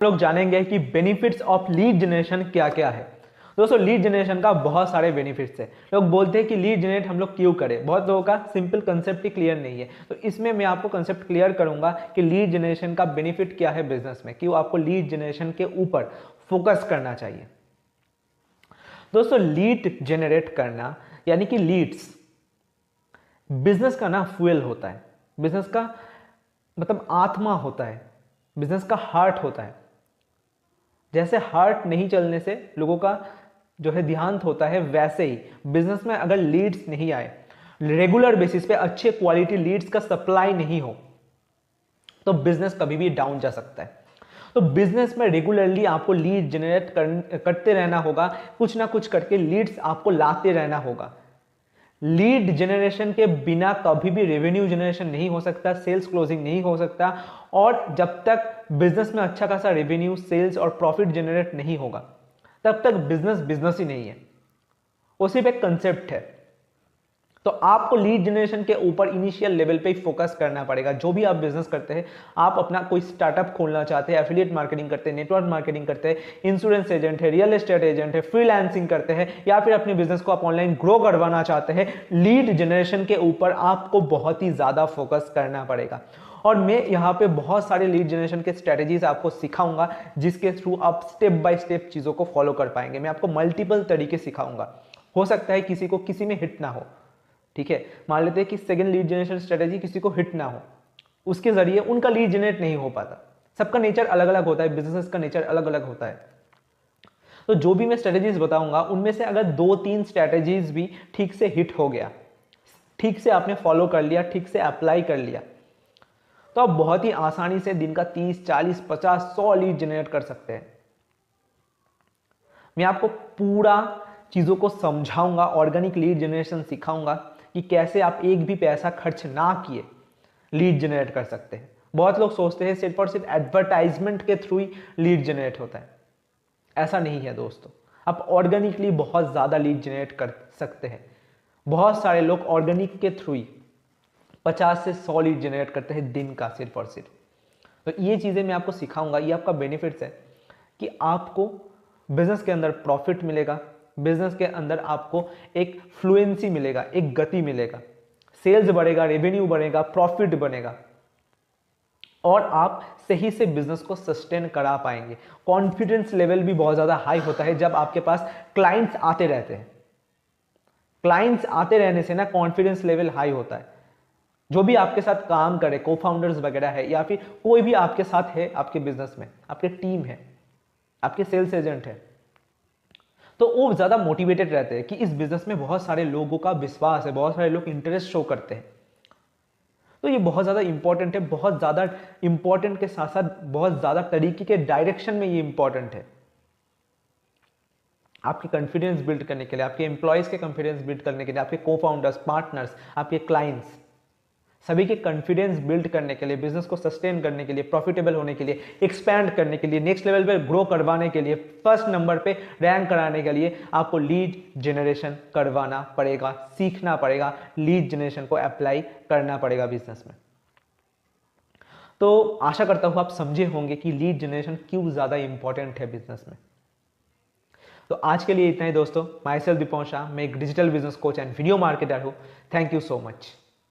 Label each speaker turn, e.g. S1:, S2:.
S1: लोग जानेंगे कि बेनिफिट्स ऑफ लीड जनरेशन क्या क्या है। दोस्तों लीड जनरेशन का बहुत सारे बेनिफिट्स है। लोग बोलते हैं कि लीड जनरेट हम लोग क्यों करें, बहुत लोगों का सिंपल कंसेप्ट ही क्लियर नहीं है। तो इसमें मैं आपको कंसेप्ट क्लियर करूंगा कि लीड जनरेशन का बेनिफिट क्या है बिजनेस में, क्यों आपको लीड जनरेशन के ऊपर फोकस करना चाहिए। दोस्तों लीड जनरेट करना यानी कि लीड्स बिजनेस का ना फ्यूल होता है, बिजनेस का मतलब आत्मा होता है, बिजनेस का हार्ट होता है। जैसे हार्ट नहीं चलने से लोगों का जो है देहांत होता है, वैसे ही बिजनेस में अगर लीड्स नहीं आए, रेगुलर बेसिस पे अच्छे क्वालिटी लीड्स का सप्लाई नहीं हो, तो बिजनेस कभी भी डाउन जा सकता है। तो बिजनेस में रेगुलरली आपको लीड जनरेट करते रहना होगा, कुछ ना कुछ करके लीड्स आपको लाते रहना होगा। लीड जनरेशन के बिना कभी भी रेवेन्यू जनरेशन नहीं हो सकता, सेल्स क्लोजिंग नहीं हो सकता, और जब तक बिजनेस में अच्छा खासा रेवेन्यू, सेल्स और प्रॉफिट जनरेट नहीं होगा तब तक बिजनेस बिजनेस ही नहीं है, वो सिर्फ एक कंसेप्ट है। तो आपको लीड जनरेशन के ऊपर इनिशियल लेवल पे ही फोकस करना पड़ेगा। जो भी आप बिजनेस करते हैं, आप अपना कोई स्टार्टअप खोलना चाहते हैं, एफिलिएट मार्केटिंग करते हैं, नेटवर्क मार्केटिंग करते हैं, इंश्योरेंस एजेंट है, रियल एस्टेट एजेंट है, फ्रीलांसिंग करते हैं, या फिर अपने बिजनेस को आप ऑनलाइन ग्रो करवाना चाहते हैं, लीड जनरेशन के ऊपर आपको बहुत ही ज्यादा फोकस करना पड़ेगा। और मैं यहाँ पे बहुत सारे लीड जनरेशन के स्ट्रेटेजीज आपको सिखाऊंगा, जिसके थ्रू आप स्टेप बाय स्टेप चीजों को फॉलो कर पाएंगे। मैं आपको मल्टीपल तरीके सिखाऊंगा, हो सकता है किसी को किसी में हिट ना हो, ठीक है। मान लेते हैं कि सेकंड लीड जनरेशन स्ट्रेटेजी किसी को हिट ना हो, उसके जरिए उनका लीड जनरेट नहीं हो पाता। सबका नेचर अलग अलग होता है, बिजनेस का नेचर अलग अलग होता है। तो जो भी मैं स्ट्रेटेजीज बताऊंगा, उनमें से अगर 2-3 स्ट्रेटेजीज भी ठीक से हिट हो गया, ठीक से आपने फॉलो कर लिया, ठीक से अप्लाई कर लिया, तो आप बहुत ही आसानी से दिन का 30, 40, 50, 100 लीड जनरेट कर सकते हैं। मैं आपको पूरा चीजों को समझाऊंगा, ऑर्गेनिक लीड जनरेशन सिखाऊंगा कि कैसे आप एक भी पैसा खर्च ना किए लीड जनरेट कर सकते हैं। बहुत लोग सोचते हैं सिर्फ और सिर्फ एडवर्टाइजमेंट के थ्रू ही लीड जनरेट होता है, ऐसा नहीं है दोस्तों। आप ऑर्गेनिकली बहुत ज्यादा लीड जनरेट कर सकते हैं। बहुत सारे लोग ऑर्गेनिक के थ्रू ही 50 से 100 लीड जनरेट करते हैं दिन का, सिर्फ और सिर्फ। तो ये चीजें मैं आपको सिखाऊंगा, ये आपका बेनिफिट्स है कि आपको बिजनेस के अंदर प्रॉफिट मिलेगा, बिजनेस के अंदर आपको एक फ्लुएंसी मिलेगा, एक गति मिलेगा, सेल्स बढ़ेगा, रेवेन्यू बढ़ेगा, प्रॉफिट बनेगा, और आप सही से बिजनेस को सस्टेन करा पाएंगे। कॉन्फिडेंस लेवल भी बहुत ज्यादा हाई होता है जब आपके पास क्लाइंट्स आते रहते हैं। क्लाइंट्स आते रहने से ना कॉन्फिडेंस लेवल हाई होता है। जो भी आपके साथ काम करे, को फाउंडर्स वगैरह है, या फिर कोई भी आपके साथ है, आपके बिजनेस में आपके टीम है, आपके सेल्स एजेंट है, तो वो ज्यादा मोटिवेटेड रहते हैं कि इस बिजनेस में बहुत सारे लोगों का विश्वास है, बहुत सारे लोग इंटरेस्ट शो करते हैं। तो ये बहुत ज्यादा इंपॉर्टेंट है, बहुत ज्यादा इंपॉर्टेंट के साथ साथ बहुत ज्यादा तरीके के डायरेक्शन में ये इंपॉर्टेंट है। आपके कॉन्फिडेंस बिल्ड करने के लिए, आपके एम्प्लॉयज के कॉन्फिडेंस बिल्ड करने के लिए, आपके को फाउंडर्स, पार्टनर्स, आपके क्लाइंट्स, सभी के कॉन्फिडेंस बिल्ड करने के लिए, बिजनेस को सस्टेन करने के लिए, प्रॉफिटेबल होने के लिए, एक्सपैंड करने के लिए, नेक्स्ट लेवल पे ग्रो करवाने के लिए, फर्स्ट नंबर पे रैंक कराने के लिए आपको लीड जनरेशन करवाना पड़ेगा, सीखना पड़ेगा, लीड जनरेशन को अप्लाई करना पड़ेगा बिजनेस में। तो आशा करता हूं आप समझे होंगे कि लीड जनरेशन क्यों ज्यादा इंपॉर्टेंट है बिजनेस में। तो आज के लिए इतना ही दोस्तों। माई सेल्फ दीपक शाह, मैं एक digital business coach and video marketer हूं। Thank you so much.